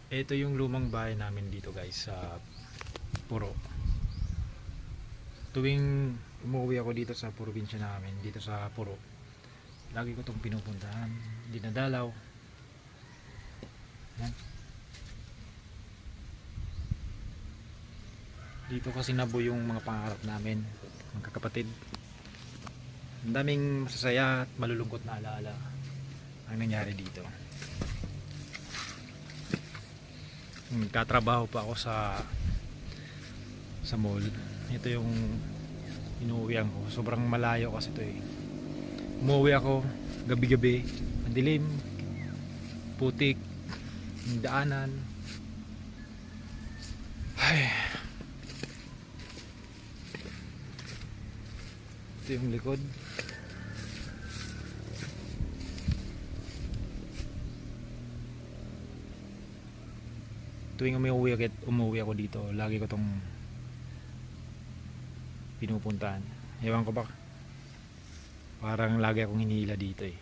Ito yung lumang bahay namin dito guys sa Puro. Tuwing umuwi ako dito sa probinsya namin, dito sa Puro, lagi ko itong pinupuntahan, dinadalaw. Yan. Dito kasi nabuo yung mga pangarap namin, magkakapatid. Ang daming masasaya at malulungkot na alaala ang nangyari dito. Nagkatrabaho pa ako sa mall. Ito yung inuwian ko. Sobrang malayo kasi ito eh. Umuwi ako gabi-gabi, madilim, putik, yung daanan. Ay. Ito yung likod. Tuwing umuwi ako dito, lagi ko tong pinupuntahan. Ewan ko ba, parang lagi akong hinihila dito eh.